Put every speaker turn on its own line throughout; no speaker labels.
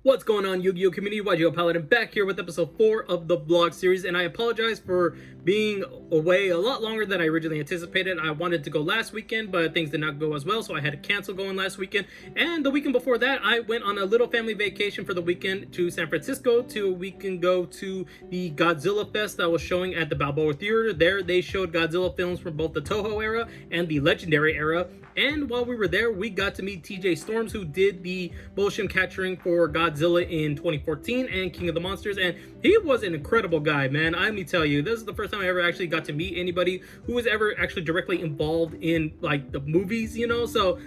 What's going on, Yu-Gi-Oh community? YGO Paladin back here with episode 4 of the vlog series, and I apologize for being away a lot longer than I originally anticipated. I wanted to go last weekend, but things did not go as well, so I had to cancel going last weekend. And the weekend before that, I went on a little family vacation for the weekend to San Francisco we can go to the Godzilla Fest that was showing at the Balboa Theater. There, they showed Godzilla films from both the Toho era and the Legendary era. And while we were there, we got to meet TJ Storms, who did the motion capturing for Godzilla in 2014 and King of the Monsters. And he was an incredible guy, man. Let me tell you, this is the first time I ever actually got to meet anybody who was ever actually directly involved in like the movies, you know? So,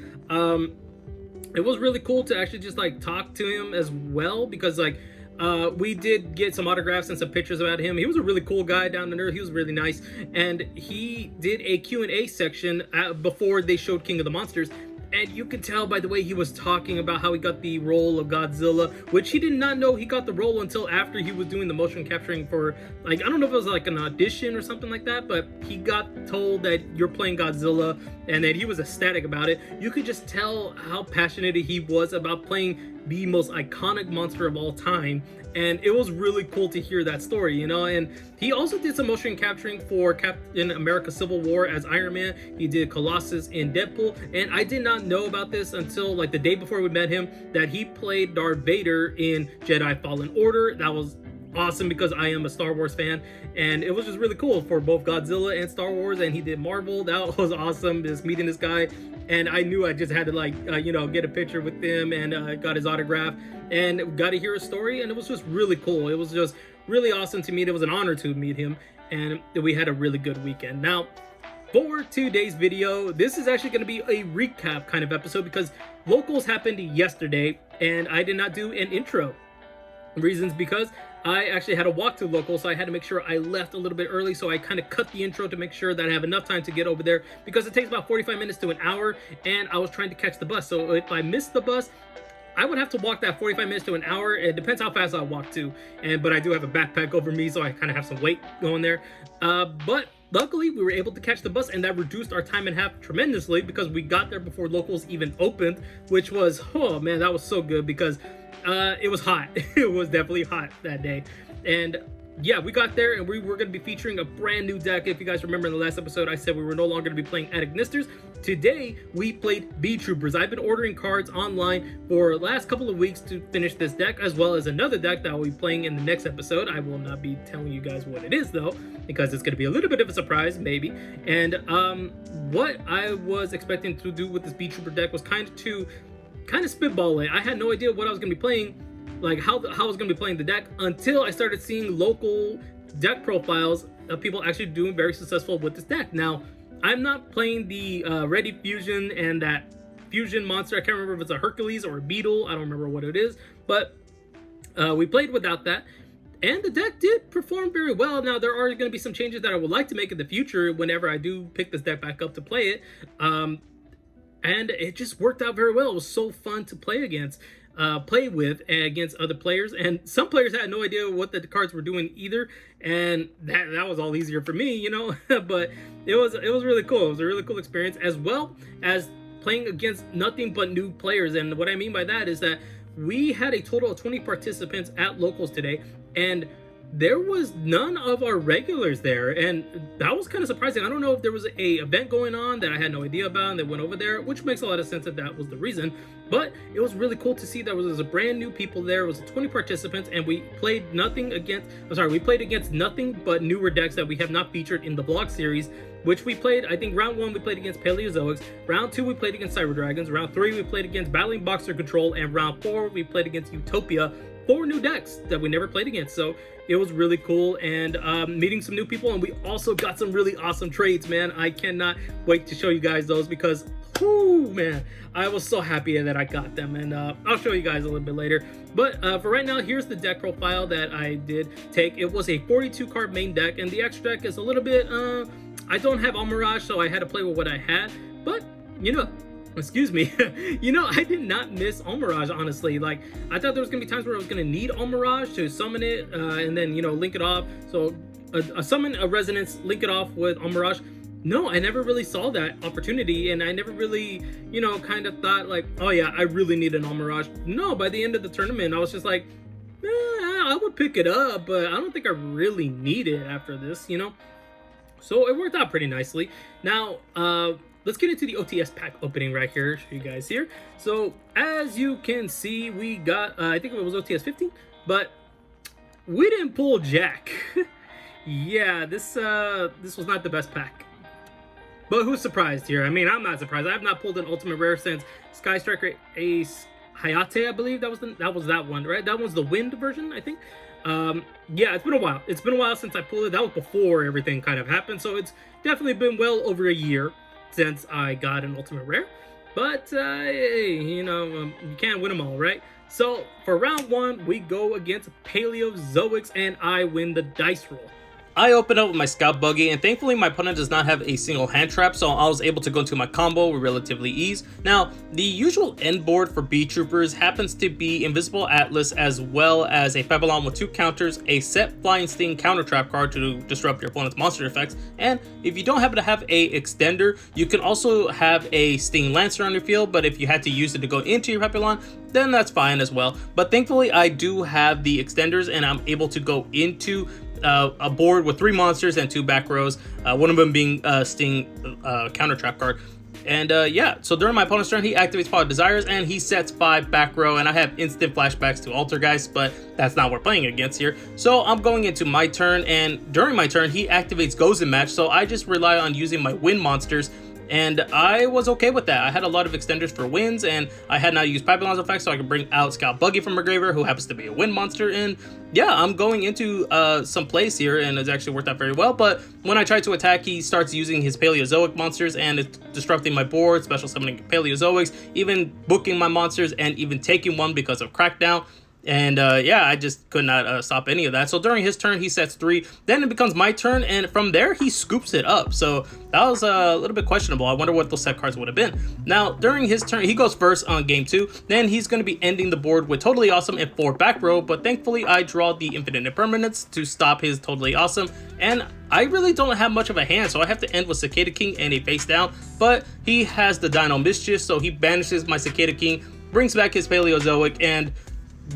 it was really cool to actually just like talk to him as well, because like, we did get some autographs and some pictures about him. He was a really cool guy down under. He was really nice, and he did a Q&A section before they showed King of the Monsters. And you could tell by the way he was talking about how he got the role of Godzilla, which he did not know he got the role until after he was doing the motion capturing for, like, I don't know if it was like an audition or something like that, but he got told that you're playing Godzilla, and that he was ecstatic about it. You could just tell how passionate he was about playing the most iconic monster of all time. And it was really cool to hear that story, you know. And he also did some motion capturing for Captain America Civil War as Iron Man. He did Colossus in Deadpool. And I did not know about this until like the day before we met him, that he played Darth Vader in Jedi Fallen Order. That was awesome because I am a Star Wars fan, and it was just really cool for both Godzilla and Star Wars. And he did Marvel. That was awesome, just meeting this guy. And I knew I just had to like you know, get a picture with him, and got his autograph and got to hear his story. And it was just really cool. It was just really awesome to meet. It was an honor to meet him, and we had a really good weekend. Now, for today's video, this is actually going to be a recap kind of episode because locals happened yesterday and I did not do an intro. Reasons because I actually had to walk to local, so I had to make sure I left a little bit early. So I kind of cut the intro to make sure that I have enough time to get over there, because it takes about 45 minutes to an hour, and I was trying to catch the bus. So if I missed the bus, I would have to walk that 45 minutes to an hour. It depends how fast I walk too. But I do have a backpack over me, so I kind of have some weight going there. But luckily, we were able to catch the bus, and that reduced our time in half tremendously because we got there before locals even opened, which was, oh man, that was so good because it was hot. It was definitely hot that day. And yeah, we got there and we were going to be featuring a brand new deck. If you guys remember in the last episode, I said we were no longer going to be playing Attic Nisters. Today, we played Bee Troopers. I've been ordering cards online for the last couple of weeks to finish this deck, as well as another deck that I'll be playing in the next episode. I will not be telling you guys what it is though, because it's going to be a little bit of a surprise, maybe. And what I was expecting to do with this Bee Trooper deck was kind of spitball it. I had no idea what I was going to be playing, like how I was going to be playing the deck, until I started seeing local deck profiles of people actually doing very successful with this deck. Now, I'm not playing the Ready Fusion and that Fusion monster. I can't remember if it's a Hercules or a Beetle. I don't remember what it is, but we played without that. And the deck did perform very well. Now, there are going to be some changes that I would like to make in the future whenever I do pick this deck back up to play it. And it just worked out very well. It was so fun to play with against other players. And some players had no idea what the cards were doing either. And that was all easier for me, you know. But it was really cool. It was a really cool experience, as well as playing against nothing but new players. And what I mean by that is that we had a total of 20 participants at locals today, and there was none of our regulars there, and that was kind of surprising. I don't know if there was a event going on that I had no idea about and they went over there, which makes a lot of sense that that was the reason. But it was really cool to see that there was a brand new people there. It was 20 participants, and we played we played against nothing but newer decks that we have not featured in the vlog series, which we played. I think round 1 we played against Paleozoics, round 2 we played against Cyber Dragons, round 3 we played against Battling Boxer Control, and round 4 we played against Utopia. 4 new decks that we never played against. So it was really cool, and meeting some new people. And we also got some really awesome trades, man. I cannot wait to show you guys those, because whoo, man, I was so happy that I got them, and I'll show you guys a little bit later. But for right now, here's the deck profile that I did take. It was a 42 card main deck, and the extra deck is a little bit I don't have Mirage, so I had to play with what I had. But you know, excuse me, you know, I did not miss Mirage, honestly. Like, I thought there was gonna be times where I was gonna need Mirage to summon it and then, you know, link it off. So summon a Resonance, link it off with Mirage. No, I never really saw that opportunity, and I never really, kind of thought like, oh yeah, I really need an All Mirage. No, by the end of the tournament, I was just like, I would pick it up, but I don't think I really need it after this. So it worked out pretty nicely. Now, let's get into the OTS pack opening right here. Show you guys here. So as you can see, we got, I think it was OTS 15, but we didn't pull Jack. Yeah, this was not the best pack. But who's surprised here? I mean, I'm not surprised. I have not pulled an ultimate rare since Sky Striker Ace Hayate, I believe that was that one, right? That was the wind version, I think. Yeah, it's been a while. It's been a while since I pulled it. That was before everything kind of happened, so it's definitely been well over a year since I got an ultimate rare. But you can't win them all, right? So for round one, we go against Paleozoics, and I win the dice roll. I open up with my Scout Buggy, and thankfully my opponent does not have a single hand trap, so I was able to go into my combo with relatively ease. Now, the usual end board for B Troopers happens to be Invisible Atlas, as well as a Babylon with 2 counters, a set Flying Sting counter trap card to disrupt your opponent's monster effects, and if you don't happen to have a extender, you can also have a Sting Lancer on your field, but if you had to use it to go into your Babylon, then that's fine as well. But thankfully I do have the extenders, and I'm able to go into a board with 3 monsters and 2 back rows, one of them being Sting counter trap card. And yeah, so during my opponent's turn, he activates Pod Desires, and he sets 5 back row, and I have instant flashbacks to Altergeist, but that's not what we're playing against here. So I'm going into my turn, and during my turn, he activates Goes in Match, so I just rely on using my wind monsters, and I was okay with that. I had a lot of extenders for wins, and I had not used Babylon's effect, so I could bring out Scout Buggy from my graveyard, who happens to be a wind monster. And yeah, I'm going into some plays here, and it's actually worked out very well. But when I try to attack, he starts using his Paleozoic monsters, and it's disrupting my board, special summoning Paleozoics, even booking my monsters, and even taking one because of Crackdown. And yeah, I just could not stop any of that. So during his turn, he sets 3. Then it becomes my turn, and from there, he scoops it up. So that was a little bit questionable. I wonder what those set cards would have been. Now, during his turn, he goes first on game 2. Then he's going to be ending the board with Totally Awesome and 4 back row. But thankfully, I draw the Infinite Impermanence to stop his Totally Awesome. And I really don't have much of a hand, so I have to end with Cicada King and a face down. But he has the Dino Mischief, so he banishes my Cicada King, brings back his Paleozoic, and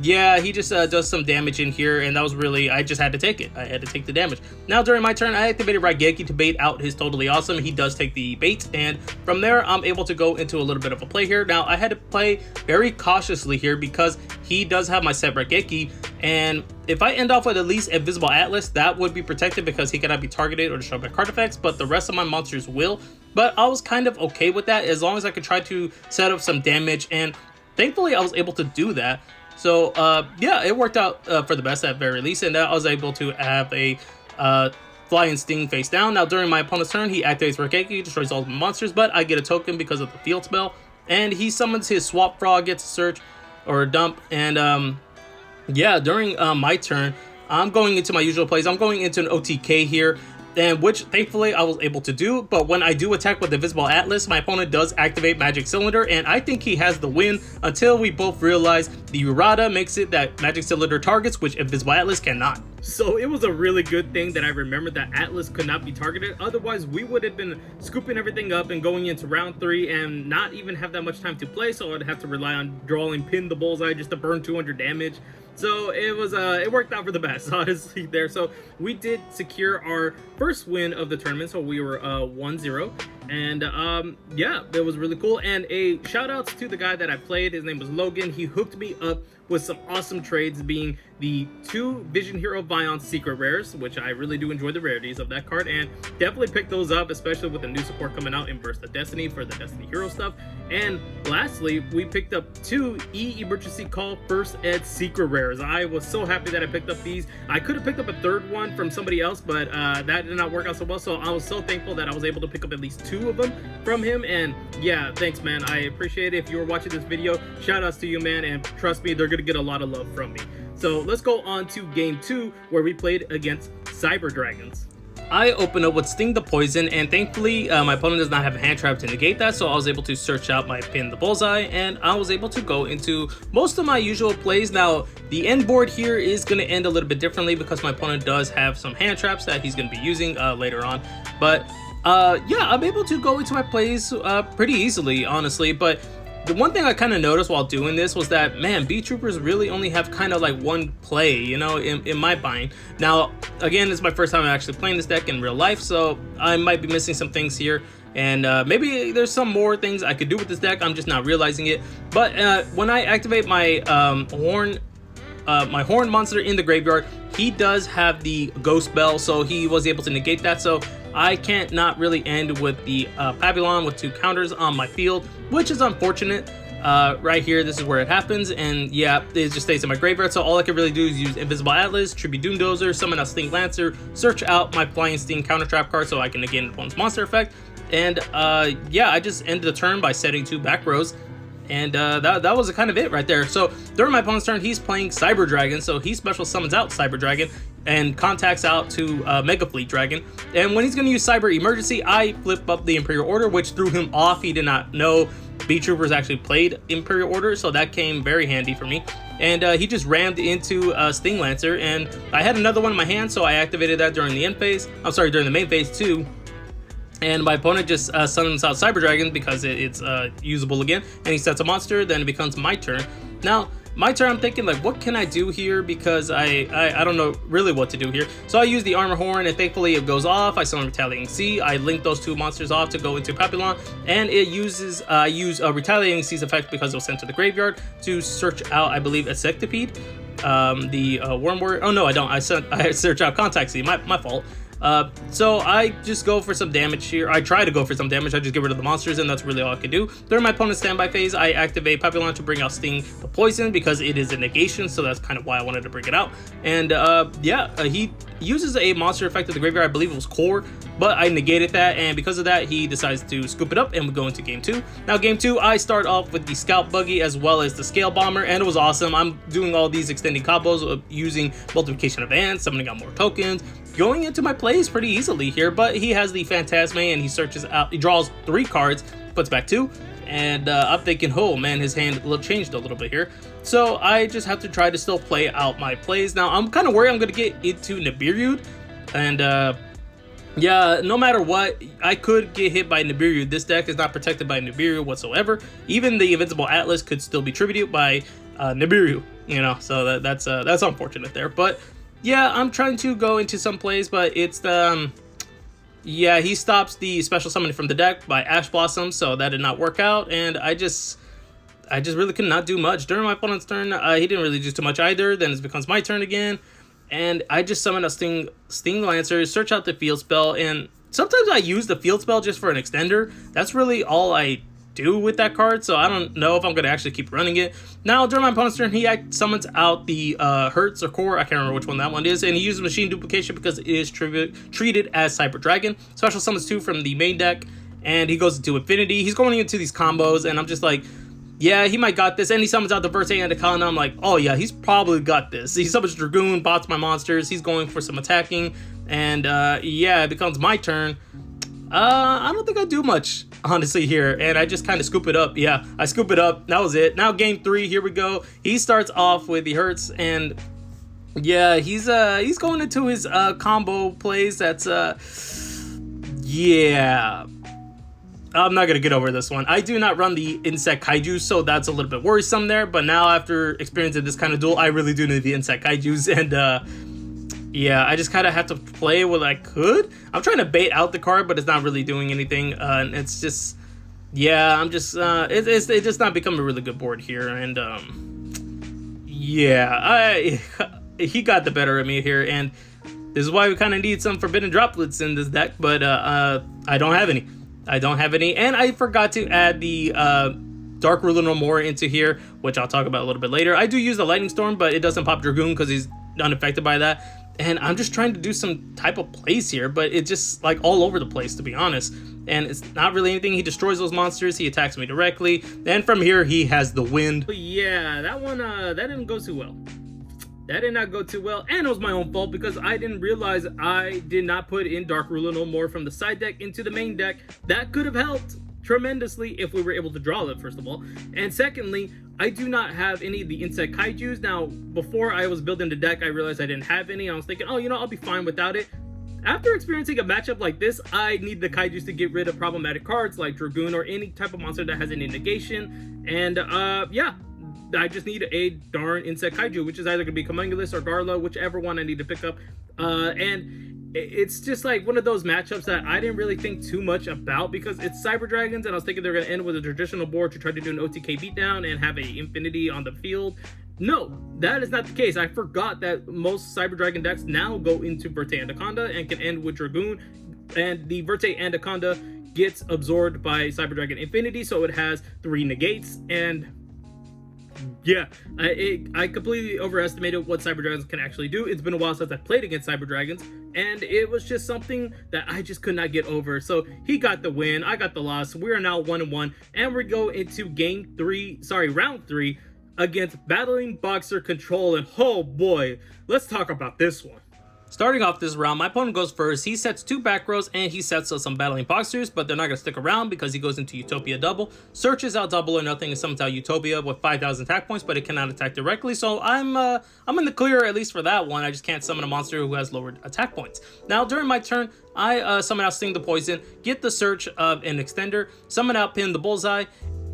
yeah, he just does some damage in here, and that was really, I just had to take it. I had to take the damage. Now, during my turn, I activated Raigeki to bait out his Totally Awesome. He does take the bait, and from there, I'm able to go into a little bit of a play here. Now, I had to play very cautiously here because he does have my set Raigeki, and if I end off with at least Invisible Atlas, that would be protected because he cannot be targeted or destroyed by card effects, but the rest of my monsters will. But I was kind of okay with that as long as I could try to set up some damage, and thankfully, I was able to do that. So, yeah, it worked out for the best at very least, and I was able to have a Fly and Sting face down. Now, during my opponent's turn, he activates Raigeki, destroys all the monsters, but I get a token because of the field spell, and he summons his Swap Frog, gets a search or a dump, and yeah, during my turn, I'm going into my usual plays. I'm going into an OTK here, and which thankfully I was able to do. But when I do attack with the Invisible Atlas, my opponent does activate Magic Cylinder, and I think he has the win until we both realize the errata makes it that Magic Cylinder targets, which Invisible Atlas cannot. So it was a really good thing that I remembered that Atlas could not be targeted. Otherwise, we would have been scooping everything up and going into round 3 and not even have that much time to play. So I'd have to rely on drawing Pin the Bullseye just to burn 200 damage. So it was it worked out for the best, honestly, there. So we did secure our first win of the tournament, so we were 1-0, and yeah, it was really cool. And a shout outs to the guy that I played. His name was Logan. He hooked me up with some awesome trades, being the 2 Vision Hero Vion secret rares, which I really do enjoy the rarities of that card, and definitely pick those up, especially with the new support coming out in Burst of Destiny for the Destiny Hero stuff. And lastly, we picked up 2 Emergency Call First Ed secret rares. I was so happy that I picked up these. I could have picked up a 3rd one from somebody else, but that did not work out so well, so I was so thankful that I was able to pick up at least 2 of them from him. And yeah, thanks, man. I appreciate it. If you were watching this video, shout outs to you, man, and trust me, they're gonna get a lot of love from me. So let's go on to game 2, where we played against Cyber Dragons. I opened up with Sting the Poison, and thankfully my opponent does not have a hand trap to negate that, so I was able to search out my Pin the Bullseye, and I was able to go into most of my usual plays. Now, the end board here is going to end a little bit differently because my opponent does have some hand traps that he's going to be using later on, but Yeah, I'm able to go into my plays pretty easily, honestly. But the one thing I kind of noticed while doing this was that, man, B Troopers really only have kind of like one play, you know, in my mind. Now, again, it's my first time actually playing this deck in real life, so I might be missing some things here. And maybe there's some more things I could do with this deck. I'm just not realizing it. But when I activate my horn monster in the graveyard, he does have the ghost bell, so he was able to negate that. So I can't not really end with the Babylon with 2 counters on my field, which is unfortunate. Right here, this is where it happens, and yeah, it just stays in my graveyard. So all I can really do is use Invisible Atlas, Tribute Doomdozer, summon a Sting Lancer, search out my Flying Sting counter trap card so I can negate opponent's monster effect. And yeah, I just ended the turn by setting 2 back rows. And that was kind of it right there. So during my opponent's turn, he's playing Cyber Dragon. So he special summons out Cyber Dragon and contacts out to Mega Fleet Dragon. And when he's going to use Cyber Emergency, I flip up the Imperial Order, which threw him off. He did not know B Troopers actually played Imperial Order, so that came very handy for me. And he just rammed into Sting Lancer, and I had another one in my hand, so I activated that during the end phase. I'm sorry, during the main phase too. And my opponent just summons out Cyber Dragon because it's usable again, and he sets a monster. Then it becomes my turn. Now, my turn, I'm thinking, like, what can I do here? Because I don't know really what to do here. So I use the Armor Horn, and thankfully it goes off. I summon Retaliating Sea. I link those 2 monsters off to go into Papillon, and it uses use a Retaliating Sea's effect because it was sent to the graveyard to search out, I believe, a Sectipede, the Worm Warrior. Oh no, I don't. I search out Contact Sea. My fault. So I just go for some damage here. I try to go for some damage. I just get rid of the monsters, and that's really all I can do. During my opponent's standby phase, I activate Papillon to bring out Sting the Poison because it is a negation, so that's kind of why I wanted to bring it out. And yeah, he uses a monster effect at the graveyard. I believe it was Core, but I negated that, and because of that, he decides to scoop it up, and we go into game 2. Now, game 2, I start off with the Scout Buggy as well as the Scale Bomber, and it was awesome. I'm doing all these extending combos of using Multiplication of Ants, summoning out more tokens, going into my plays pretty easily here. But he has the Phantasme, and he searches out, he draws 3 cards, puts back 2, and I'm thinking, oh man, his hand changed a little bit here. So I just have to try to still play out my plays. Now, I'm kind of worried I'm going to get into Nibiru, and yeah, no matter what, I could get hit by Nibiru. This deck is not protected by Nibiru whatsoever. Even the Invincible Atlas could still be tributed by Nibiru, you know, so that's unfortunate there. But yeah, I'm trying to go into some plays, but it's yeah, he stops the special summoning from the deck by Ash Blossom, so that did not work out, and I just really could not do much. During my opponent's turn, he didn't really do too much either. Then it becomes my turn again, and I just summon a Sting Lancer, search out the field spell, and sometimes I use the field spell just for an extender. That's really all I do with that card, so I don't know if I'm going to actually keep running it. Now, during my opponent's turn, he summons out the Hertz or Core, I can't remember which one that one is, and he uses Machine Duplication because it is treated as Cyber Dragon. Special summons 2 from the main deck, and he goes into Infinity. He's going into these combos, and I'm just like, yeah, he might got this. And he summons out the Verse and Akana. I'm like, oh yeah, he's probably got this. He summons Dragoon, bots my monsters. He's going for some attacking, and yeah, it becomes my turn. I don't think I do much, honestly, here, and I just kind of scoop it up. Yeah, I scoop it up. That was it. Now game 3, here we go. He starts off with the Hertz, and yeah, he's going into his combo plays. That's yeah, I'm not gonna get over this one. I do not run the Insect Kaiju, so that's a little bit worrisome there. But now, after experiencing this kind of duel, I really do need the Insect Kaijus, and yeah, I just kind of have to play what I could. I'm trying to bait out the card, but it's not really doing anything. And it's just, yeah, I'm just, it's just not becoming a really good board here. And yeah, he got the better of me here. And this is why we kind of need some Forbidden Droplets in this deck. But I don't have any. And I forgot to add the Dark Ruler No More into here, which I'll talk about a little bit later. I do use the Lightning Storm, but it doesn't pop Dragoon because he's unaffected by that. And I'm just trying to do some type of plays here, but it's just like all over the place, to be honest. And it's not really anything. He destroys those monsters. He attacks me directly. And from here, he has the win. But yeah, that one, that didn't go too well. That did not go too well. And it was my own fault because I didn't realize I did not put in Dark Ruler No More from the side deck into the main deck. That could have helped tremendously if we were able to draw it, first of all. And secondly, I do not have any of the Insect Kaijus. Now, before I was building the deck, I realized I didn't have any. I was thinking, oh, you know, I'll be fine without it. After experiencing a matchup like this, I need the kaijus to get rid of problematic cards like Dragoon or any type of monster that has any negation. And yeah, I just need a darn insect kaiju, which is either gonna be Homunculus or Garla, whichever one I need to pick up. And it's just like one of those matchups that I didn't really think too much about because it's Cyber Dragons, and I was thinking they're gonna end with a traditional board to try to do an OTK beatdown and have a infinity on the field. No, that is not the case. I forgot that most Cyber Dragon decks now go into Verte Anaconda and can end with Dragoon, and the Verte Anaconda gets absorbed by Cyber Dragon Infinity, so it has 3 negates. And yeah, I completely overestimated what Cyber Dragons can actually do. It's been a while since I played against Cyber Dragons, and it was just something that I just could not get over. So he got the win, I got the loss. We are now 1-1, and we go into round 3 against Battling Boxer Control. And oh boy, let's talk about this one. Starting off this round, my opponent goes first. He sets 2 back rows and he sets some Battling Boxers, but they're not going to stick around because he goes into Utopia double, searches out Double or Nothing, and summons out Utopia with 5,000 attack points, but it cannot attack directly. So I'm in the clear, at least for that one. I just can't summon a monster who has lowered attack points. Now during my turn, I summon out Sting the Poison, get the search of an extender, summon out Pin the Bullseye.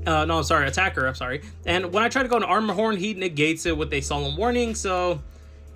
Attacker, I'm sorry. And when I try to go into Armor Horn, he negates it with a Solemn Warning, so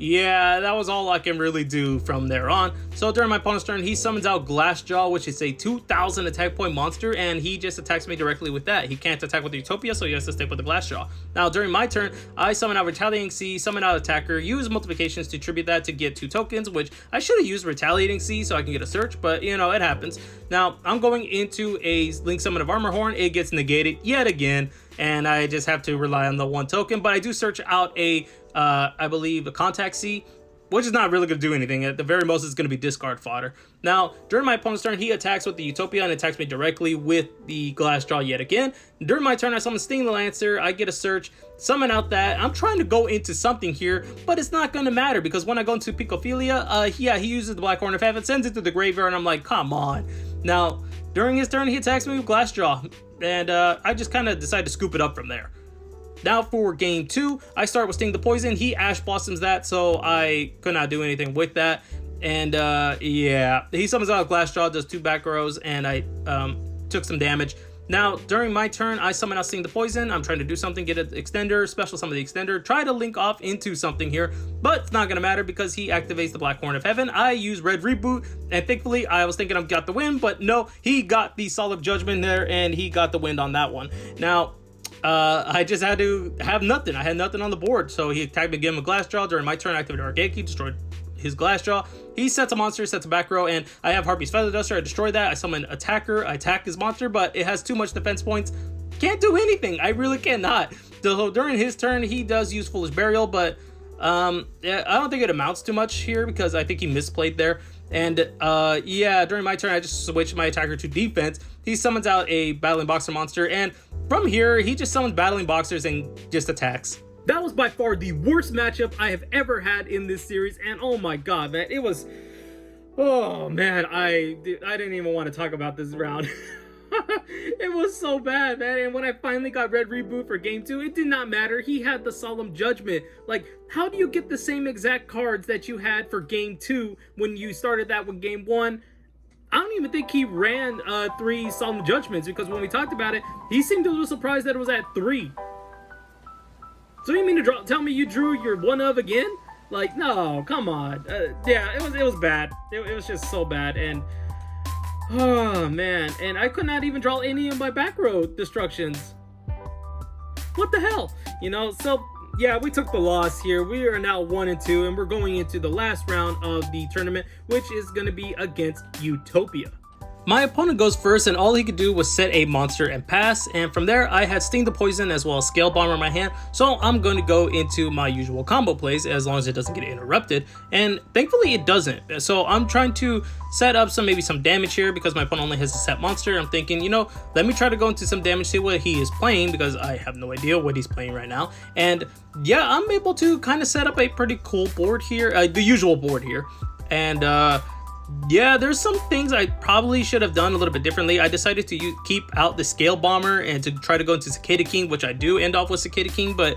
yeah, that was all I can really do from there on. So during my opponent's turn, he summons out Glassjaw, which is a 2,000 attack point monster, and he just attacks me directly with that. He can't attack with the Utopia, so he has to stick with the Glassjaw. Now during my turn, I summon out Retaliating Sea, summon out Attacker, use multiplications to tribute that to get 2 tokens, which I should have used Retaliating Sea so I can get a search, but you know, it happens. Now I'm going into a Link Summon of Armor Horn. It gets negated yet again, and I just have to rely on the 1 token, but I do search out I believe a Contact Sea, which is not really going to do anything. At the very most, it's going to be discard fodder. Now, during my opponent's turn, he attacks with the Utopia and attacks me directly with the Glassjaw yet again. During my turn, I summon Sting the Lancer. I get a search, summon out that. I'm trying to go into something here, but it's not going to matter because when I go into Picophilia, he uses the Black Horn of Heaven, sends it to the graveyard, and I'm like, come on. Now, during his turn, he attacks me with Glassjaw, and I just kind of decide to scoop it up from there. Now for game 2, I start with Sting the Poison. He Ash Blossoms that, so I could not do anything with that. And yeah, he summons out Glassjaw, does 2 back rows, and I took some damage. Now during my turn, I summon out Sting the Poison. I'm trying to do something, get an extender, special summon the extender, try to link off into something here, but it's not gonna matter because he activates the Black Horn of Heaven. I use Red Reboot, and thankfully I was thinking I've got the win, but no, he got the Solid Judgment there, and he got the win on that one. Now I just had to have nothing. I had nothing on the board, so he attacked me again with Glassjaw. During my turn, I activated Argeki, destroyed his Glassjaw. He sets a monster, sets a back row, and I have Harpy's Feather Duster. I destroy that. I summon Attacker. I attack his monster, but it has too much defense points. Can't do anything. I really cannot. So during his turn, he does use Foolish Burial, but yeah, I don't think it amounts to much here because I think he misplayed there. And yeah, during my turn, I just switched my attacker to defense. He summons out a Battling Boxer monster, and from here, he just summons Battling Boxers and just attacks. That was by far the worst matchup I have ever had in this series, and oh my god, man, it was... Oh man, I didn't even want to talk about this round. It was so bad, man. And when I finally got Red Reboot for game 2, it did not matter. He had the Solemn Judgment. Like, how do you get the same exact cards that you had for game 2 when you started that with game 1? I don't even think he ran 3 Solemn Judgments, because when we talked about it, he seemed a little surprised that it was at 3. So you mean to tell me you drew your one of again? Like, no, come on. Yeah, it was bad. It was just so bad. And oh man, and I could not even draw any of my back row destructions. What the hell? You know, so yeah, we took the loss here. We are now 1-2, and we're going into the last round of the tournament, which is going to be against Utopia. My opponent goes first, and all he could do was set a monster and pass, and from there I had Sting the Poison as well as Scale Bomber in my hand, so I'm going to go into my usual combo plays as long as it doesn't get interrupted, and thankfully it doesn't. So I'm trying to set up maybe some damage here because my opponent only has a set monster. I'm thinking, you know, let me try to go into some damage, see what he is playing, because I have no idea what he's playing right now. And yeah, I'm able to kind of set up a pretty cool board here, the usual board here, and yeah, there's some things I probably should have done a little bit differently. I decided to keep out the Scale Bomber and to try to go into Cicada King, which I do end off with Cicada King, but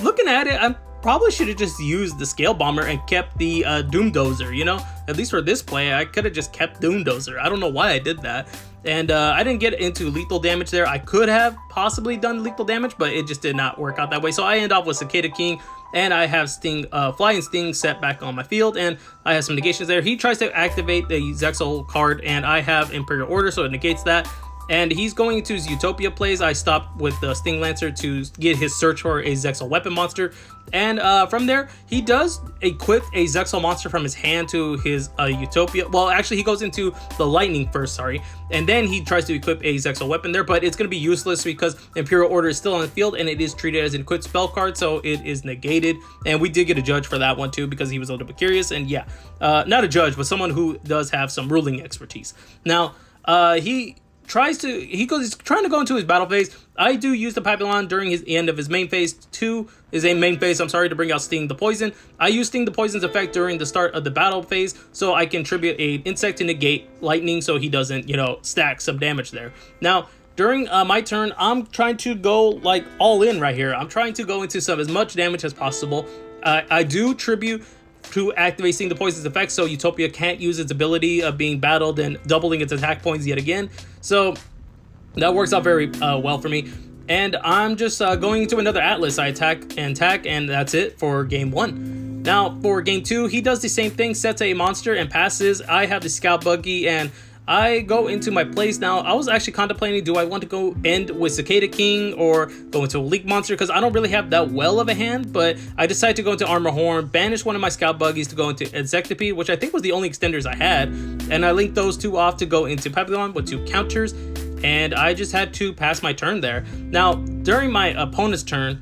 looking at it, I probably should have just used the Scale Bomber and kept the Doom Dozer, you know? at least for this play, I could have just kept Doomdozer. I don't know why I did that. And I didn't get into lethal damage there. I could have possibly done lethal damage, but it just did not work out that way. So I end off with Cicada King, and I have Sting, Fly and Sting set back on my field, and I have some negations there. He tries to activate the Zexal card, and I have Imperial Order, so it negates that. And he's going into his Utopia plays. I stopped with the Sting Lancer to get his search for a Zexal weapon monster. And from there, he does equip a Zexal monster from his hand to his Utopia. Well, actually, he goes into the Lightning first, sorry. And then he tries to equip a Zexal weapon there, but it's going to be useless because Imperial Order is still on the field, and it is treated as an equipped spell card, so it is negated. And we did get a judge for that one, too, because he was a little bit curious. And yeah, not a judge, but someone who does have some ruling expertise. Now, he's trying to go into his battle phase. I do use the Papillon during his end of his main phase to bring out Sting the Poison. I use Sting the Poison's effect during the start of the battle phase, so I can tribute a insect to negate lightning, so he doesn't, stack some damage there. Now, during my turn, I'm trying to go like all in right here. I'm trying to go into as much damage as possible. I do tribute to activating the Poison's effect, so Utopia can't use its ability of being battled and doubling its attack points yet again. So that works out very well for me. And I'm just going into another Atlas. I attack, and that's it for game 1. Now, for game 2, he does the same thing, sets a monster and passes. I have the Scout Buggy, and I go into my place. Now, I was actually contemplating, do I want to go end with Cicada King or go into a Leak Monster? Because I don't really have that well of a hand, but I decided to go into Armor Horn, banish one of my Scout Buggies to go into Exectopede, which I think was the only extenders I had, and I linked those two off to go into Papillon with 2 counters, and I just had to pass my turn there. Now, during my opponent's turn,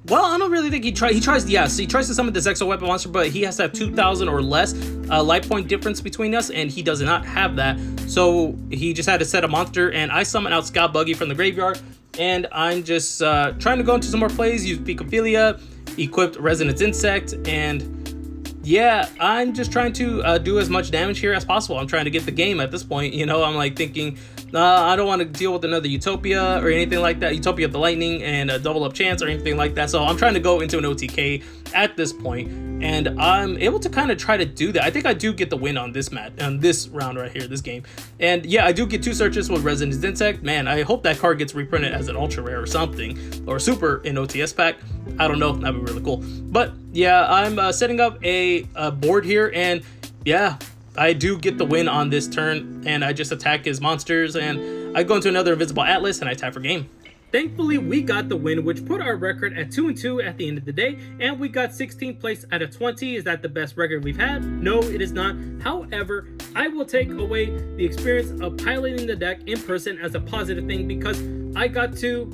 well, I don't really think he tries to summon the Zexal weapon monster, but he has to have 2,000 or less life point difference between us, and he does not have that. So he just had to set a monster, and I summon out Scout Buggy from the graveyard, and I'm just trying to go into some more plays, use Picophilia, equipped Resonance Insect, and yeah, I'm just trying to do as much damage here as possible. I'm trying to get the game at this point, I'm like thinking, I don't want to deal with another Utopia or anything like that. Utopia of the Lightning and a double up chance or anything like that. So I'm trying to go into an OTK at this point, and I'm able to kind of try to do that. I think I do get the win on this round right here, this game. And yeah, I do get 2 searches with Resonance Insect. Man, I hope that card gets reprinted as an ultra rare or something, or super in OTS pack. I don't know, that'd be really cool. But yeah, I'm setting up a board here, and yeah, I do get the win on this turn, and I just attack his monsters, and I go into another Invisible Atlas, and I tap for game. Thankfully, we got the win, which put our record at 2-2 at the end of the day, and we got 16th place out of 20. Is that the best record we've had? No, it is not. However, I will take away the experience of piloting the deck in person as a positive thing, because I got to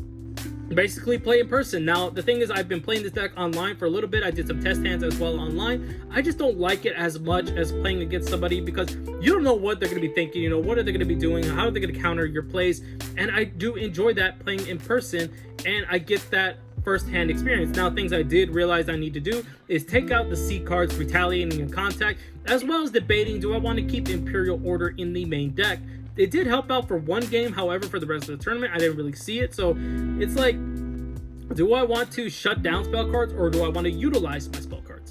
basically play in person. Now, the thing is, I've been playing this deck online for a little bit. I did some test hands as well online. I just don't like it as much as playing against somebody, because you don't know what they're going to be thinking, what are they going to be doing, how are they going to counter your plays, and I do enjoy that playing in person, and I get that first-hand experience. Now, things I did realize I need to do is take out the C cards, Retaliating and Contact, as well as debating, do I want to keep Imperial Order in the main deck? It did help out for one game, however, for the rest of the tournament, I didn't really see it. So it's like, do I want to shut down spell cards, or do I want to utilize my spell cards?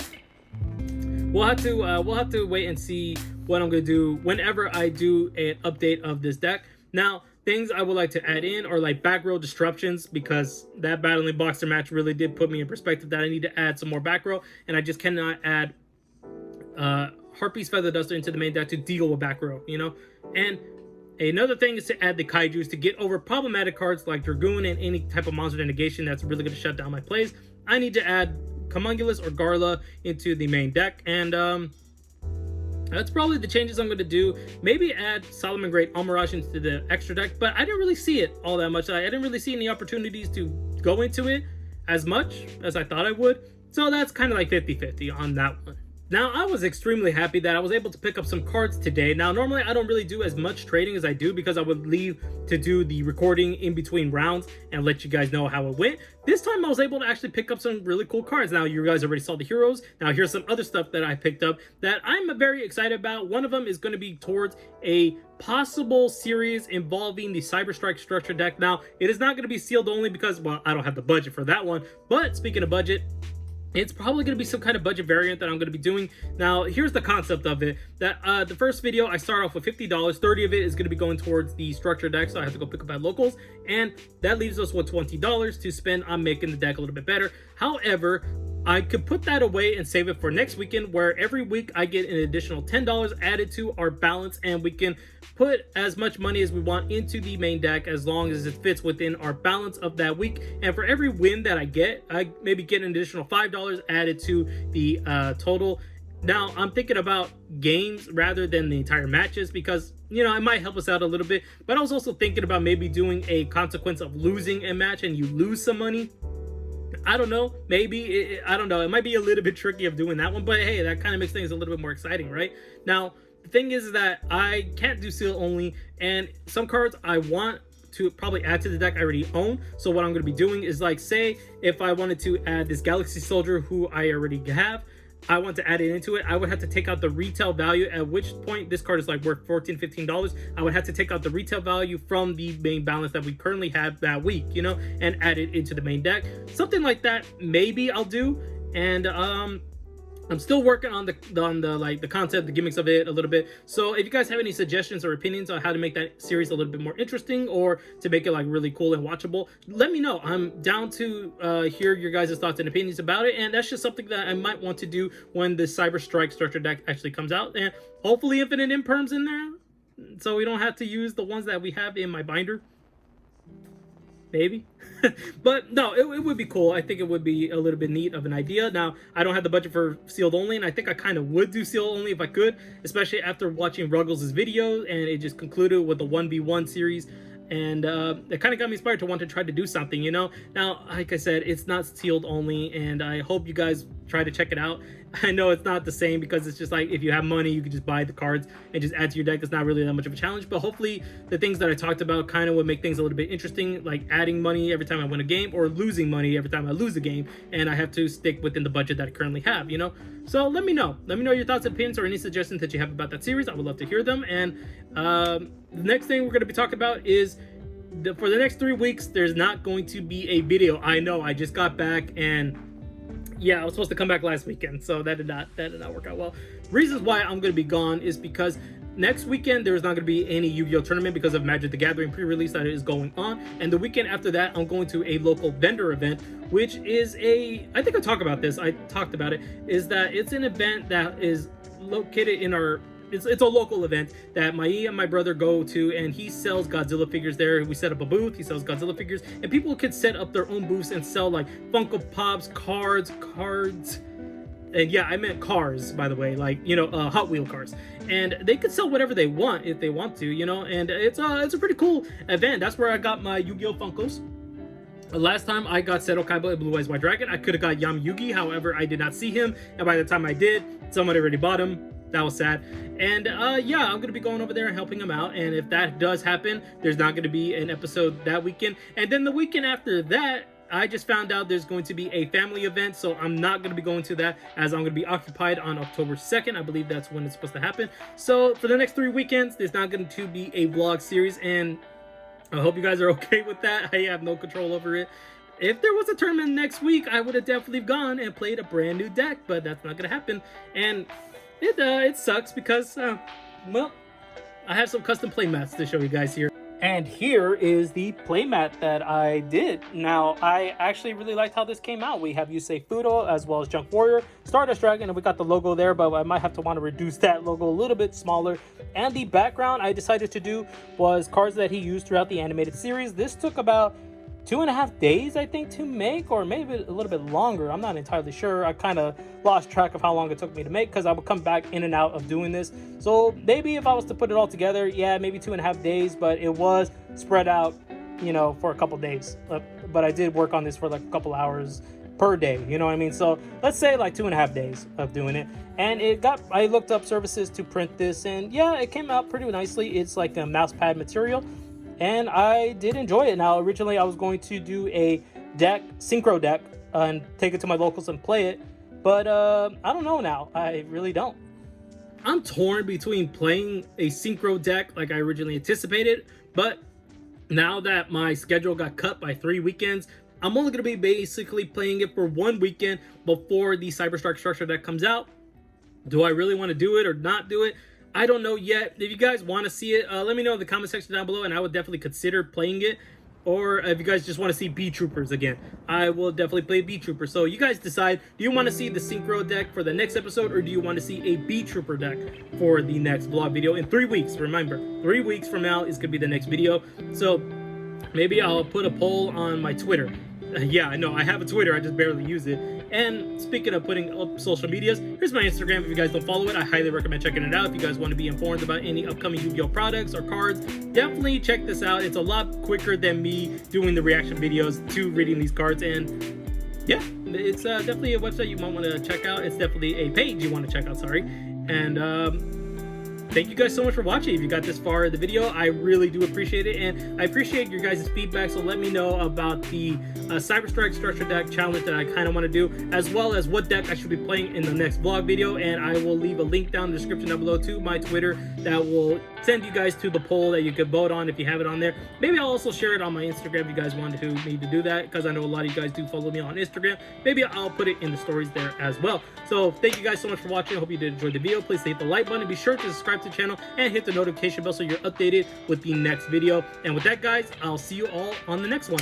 We'll have to wait and see what I'm going to do whenever I do an update of this deck. Now, things I would like to add in are like back row disruptions, because that Battling Boxer match really did put me in perspective that I need to add some more back row, and I just cannot add Harpy's Feather Duster into the main deck to deal with back row, And another thing is to add the Kaijus to get over problematic cards like Dragoon and any type of monster negation that's really going to shut down my plays. I need to add Comungulus or Garla into the main deck, and that's probably the changes I'm going to do. Maybe add Solomon Great Almirage into the extra deck, but I didn't really see it all that much. I didn't really see any opportunities to go into it as much as I thought I would, so that's kind of like 50-50 on that one. Now, I was extremely happy that I was able to pick up some cards today. Now, normally I don't really do as much trading as I do, because I would leave to do the recording in between rounds and let you guys know how it went. This time I was able to actually pick up some really cool cards. Now, you guys already saw the heroes. Now, here's some other stuff that I picked up that I'm very excited about. One of them is going to be towards a possible series involving the Cyber Strike structure deck. Now, it is not going to be sealed only because, well, I don't have the budget for that one. But speaking of budget, It's probably going to be some kind of budget variant that I'm going to be doing. Now, here's the concept of it. That the first video, I start off with $50. 30 of it is going to be going towards the structure deck, so I have to go pick up at locals. And that leaves us with $20 to spend on making the deck a little bit better. However, I could put that away and save it for next weekend, where every week I get an additional $10 added to our balance, and we can put as much money as we want into the main deck as long as it fits within our balance of that week. And for every win that I maybe get an additional $5 added to the total. Now, I'm thinking about games rather than the entire matches, because, you know, it might help us out a little bit. But I was also thinking about maybe doing a consequence of losing a match and you lose some money. I don't know, maybe, I don't know, it might be a little bit tricky of doing that one, but hey, that kind of makes things a little bit more exciting, right? Now, the thing is that I can't do seal only, and some cards I want to probably add to the deck I already own. So what I'm going to be doing is, like, say if I wanted to add this Galaxy Soldier who I already have, I want to add it into it, I would have to take out the retail value, at which point this card is like worth $14-15. I would have to take out the retail value from the main balance that we currently have that week, you know, and add it into the main deck. Something like that maybe I'll do. And I'm still working on the concept, the gimmicks of it a little bit. So if you guys have any suggestions or opinions on how to make that series a little bit more interesting, or to make it like really cool and watchable, let me know. I'm down to hear your guys' thoughts and opinions about it. And that's just something that I might want to do when the Cyber Strike structure deck actually comes out. And hopefully infinite imperms in there, so we don't have to use the ones that we have in my binder. Maybe. But no, it would be cool. I think it would be a little bit neat of an idea. Now, I don't have the budget for sealed only, and I think I kind of would do sealed only if I could, especially after watching Ruggles' video, and it just concluded with the 1v1 series. And it kind of got me inspired to want to try to do something, you know. Now, like I said, it's not sealed only, and I hope you guys try to check it out. I know it's not the same, because it's just like, if you have money, you can just buy the cards and just add to your deck. It's not really that much of a challenge, but hopefully the things that I talked about kind of would make things a little bit interesting, like adding money every time I win a game, or losing money every time I lose a game, and I have to stick within the budget that I currently have, you know. So let me know your thoughts and opinions, or any suggestions that you have about that series. I would love to hear them. And the next thing we're going to be talking about is, for the next 3 weeks, there's not going to be a video. I know, I just got back, and yeah, I was supposed to come back last weekend, so that did not work out well. Reasons why I'm going to be gone is because next weekend there's not going to be any Yu-Gi-Oh tournament because of Magic the Gathering pre-release that is going on, and the weekend after that I'm going to a local vendor event, which is I think I talked about it, is that it's an event that is located in our, it's a local event that Mai and my brother go to, and he sells Godzilla figures there. We set up a booth, he sells Godzilla figures, and people could set up their own booths and sell like Funko Pops, cards, and yeah, I meant cars, by the way, like, you know, Hot Wheel cars. And they could sell whatever they want if they want to, you know, and it's a pretty cool event. That's where I got my Yu-Gi-Oh Funkos. Last time I got Seto Kaiba and Blue Eyes White Dragon, I could have got Yam Yugi, however, I did not see him, and by the time I did, somebody already bought him. That was sad. And yeah, I'm gonna be going over there and helping him out, and if that does happen, there's not gonna be an episode that weekend. And then the weekend after that, I just found out there's going to be a family event, so I'm not gonna be going to that, as I'm gonna be occupied on October 2nd. I believe that's when it's supposed to happen. So for the next 3 weekends, there's not going to be a vlog series, and I hope you guys are okay with that. I have no control over it. If there was a tournament next week, I would have definitely gone and played a brand new deck, but that's not gonna happen. And it sucks because, well, I have some custom playmats to show you guys here. And here is the playmat that I did. Now, I actually really liked how this came out. We have Yusei Fudo as well as Junk Warrior, Stardust Dragon, and we got the logo there, but I might have to want to reduce that logo a little bit smaller. And the background I decided to do was cards that he used throughout the animated series. This took about 2.5 days, I think, to make, or maybe a little bit longer. I'm not entirely sure. I kind of lost track of how long it took me to make, because I would come back in and out of doing this. So maybe if I was to put it all together, yeah, maybe 2.5 days, but it was spread out, you know, for a couple days. But I did work on this for like a couple hours per day, you know what I mean? So let's say like 2.5 days of doing it. And I looked up services to print this, and yeah, it came out pretty nicely. It's like a mouse pad material, and I did enjoy it. Now, originally I was going to do a synchro deck, and take it to my locals and play it, but I don't know now. I really don't. I'm torn between playing a synchro deck like I originally anticipated, but now that my schedule got cut by 3 weekends, I'm only going to be basically playing it for 1 weekend before the Cyberstrike structure deck comes out. Do I really want to do it or not do it? I don't know yet. If you guys want to see it, let me know in the comment section down below, and I would definitely consider playing it. Or if you guys just want to see B Troopers again, I will definitely play B Trooper. So you guys decide, do you want to see the Synchro deck for the next episode, or do you want to see a B Trooper deck for the next vlog video in 3 weeks? Remember, 3 weeks from now is going to be the next video. So maybe I'll put a poll on my Twitter. Yeah, I know, I have a Twitter, I just barely use it. And speaking of putting up social medias, here's my Instagram. If you guys don't follow it, I highly recommend checking it out. If you guys want to be informed about any upcoming Yu-Gi-Oh products or cards, definitely check this out. It's a lot quicker than me doing the reaction videos to reading these cards. And yeah, it's definitely a website you might want to check out. It's definitely a page you want to check out, sorry. And thank you guys so much for watching. If you got this far in the video, I really do appreciate it, and I appreciate your guys' feedback. So let me know about the Cyberstrike structure deck challenge that I kind of want to do, as well as what deck I should be playing in the next vlog video. And I will leave a link down in the description down below to my Twitter that will send you guys to the poll that you could vote on if you have it on there. Maybe I'll also share it on my Instagram if you guys want me to do that, because I know a lot of you guys do follow me on Instagram. Maybe I'll put it in the stories there as well. So thank you guys so much for watching. I hope you did enjoy the video. Please hit the like button. Be sure to subscribe to the channel and hit the notification bell so you're updated with the next video. And with that, guys, I'll see you all on the next one.